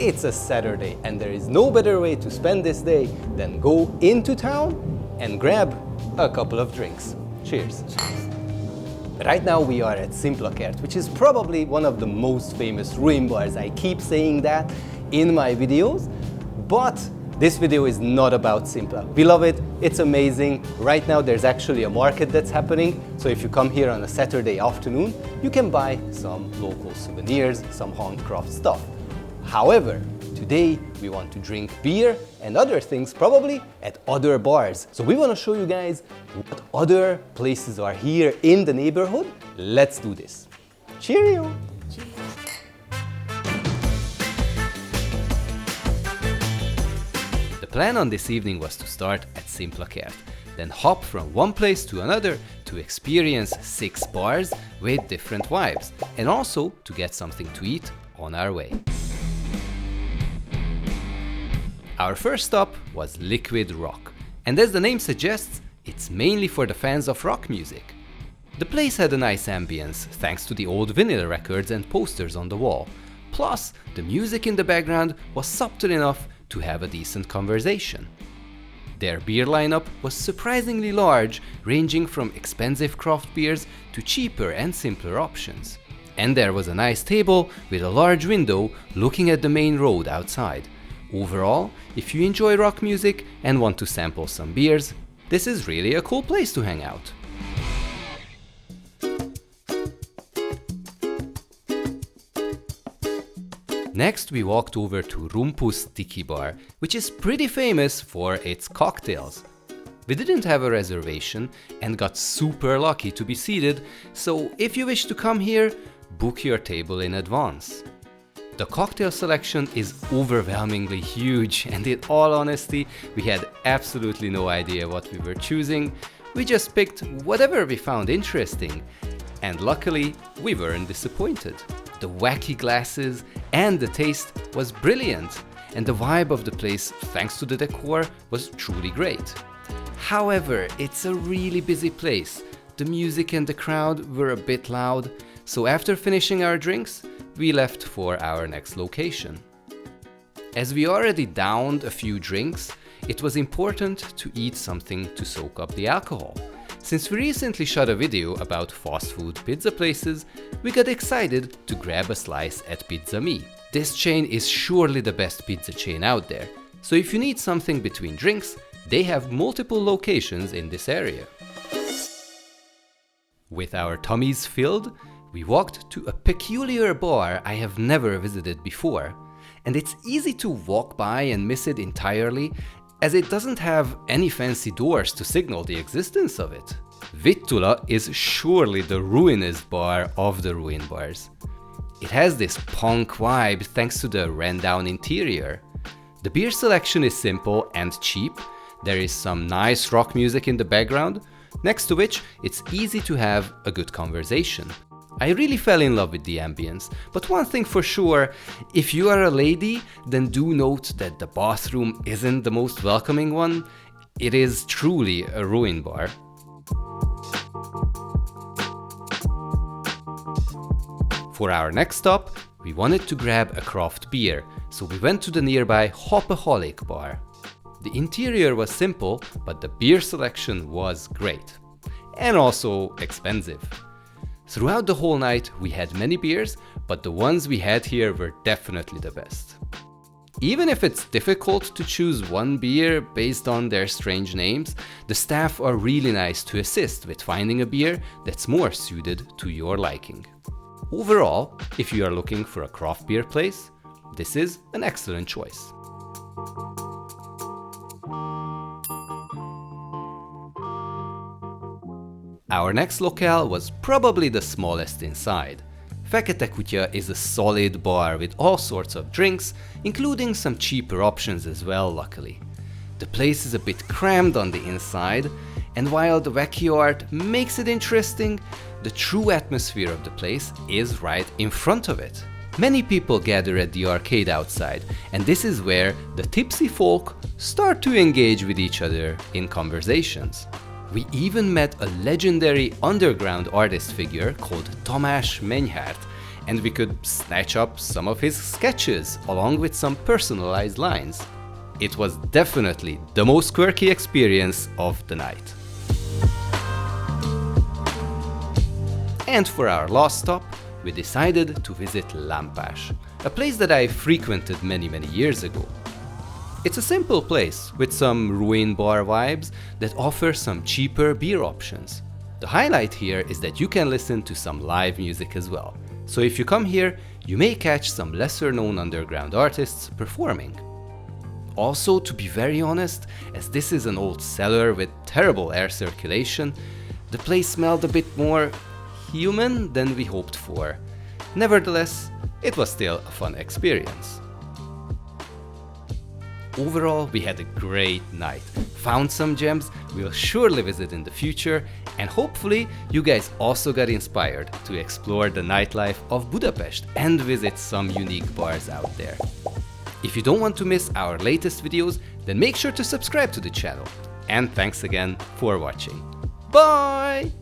it's a Saturday and there is no better way to spend this day than go into town and grab a couple of drinks. Cheers. Right now we are at Szimpla Kert, which is probably one of the most famous ruin bars. I keep saying that in my videos, but this video is not about Szimpla. We love it, it's amazing. Right now there's actually a market that's happening, so if you come here on a Saturday afternoon, you can buy some local souvenirs, some handcraft stuff. However, today we want to drink beer and other things probably at other bars. So we want to show you guys what other places are here in the neighborhood. Let's do this. Cheerio! The plan on this evening was to start at Szimpla Kert, then hop from one place to another to experience 6 bars with different vibes, and also to get something to eat on our way. Our first stop was Liquid Rock, and as the name suggests, it's mainly for the fans of rock music. The place had a nice ambience thanks to the old vinyl records and posters on the wall, plus the music in the background was subtle enough to have a decent conversation. Their beer lineup was surprisingly large, ranging from expensive craft beers to cheaper and simpler options. And there was a nice table with a large window looking at the main road outside. Overall, if you enjoy rock music and want to sample some beers, this is really a cool place to hang out. Next, we walked over to Rumpus TIki Bar, which is pretty famous for its cocktails. We didn't have a reservation and got super lucky to be seated, so if you wish to come here, book your table in advance. The cocktail selection is overwhelmingly huge, and in all honesty, we had absolutely no idea what we were choosing. We just picked whatever we found interesting, and luckily, we weren't disappointed. The wacky glasses and the taste was brilliant, and the vibe of the place, thanks to the decor, was truly great. However, it's a really busy place. The music and the crowd were a bit loud, so after finishing our drinks, we left for our next location. As we already downed a few drinks, it was important to eat something to soak up the alcohol. Since we recently shot a video about fast food pizza places, we got excited to grab a slice at Pizza Me. This chain is surely the best pizza chain out there, so if you need something between drinks, they have multiple locations in this area. With our tummies filled, we walked to a peculiar bar I have never visited before, and it's easy to walk by and miss it entirely, as it doesn't have any fancy doors to signal the existence of it. Vittula is surely the ruinous bar of the ruin bars. It has this punk vibe thanks to the ran-down interior. The beer selection is simple and cheap, there is some nice rock music in the background, next to which it's easy to have a good conversation. I really fell in love with the ambience, but one thing for sure, if you are a lady, then do note that the bathroom isn't the most welcoming one. It is truly a ruin bar. For our next stop, we wanted to grab a craft beer, so we went to the nearby Hopalholic bar. The interior was simple, but the beer selection was great. And also expensive. Throughout the whole night, we had many beers, but the ones we had here were definitely the best. Even if it's difficult to choose one beer based on their strange names, the staff are really nice to assist with finding a beer that's more suited to your liking. Overall, if you are looking for a craft beer place, this is an excellent choice. Our next locale was probably the smallest inside. Fekete Kutya is a solid bar with all sorts of drinks, including some cheaper options as well, luckily. The place is a bit crammed on the inside, and while the wacky art makes it interesting, the true atmosphere of the place is right in front of it. Many people gather at the arcade outside, and this is where the tipsy folk start to engage with each other in conversations. We even met a legendary underground artist figure called Tamás Menyhárt, and we could snatch up some of his sketches along with some personalized lines. It was definitely the most quirky experience of the night. And for our last stop, we decided to visit Lámpás, a place that I frequented many years ago. It's a simple place with some ruin bar vibes that offer some cheaper beer options. The highlight here is that you can listen to some live music as well. So if you come here, you may catch some lesser known underground artists performing. Also, to be very honest, as this is an old cellar with terrible air circulation, the place smelled a bit more human than we hoped for. Nevertheless, it was still a fun experience. Overall, we had a great night, found some gems we'll surely visit in the future, and hopefully you guys also got inspired to explore the nightlife of Budapest and visit some unique bars out there. If you don't want to miss our latest videos, then make sure to subscribe to the channel. And thanks again for watching. Bye!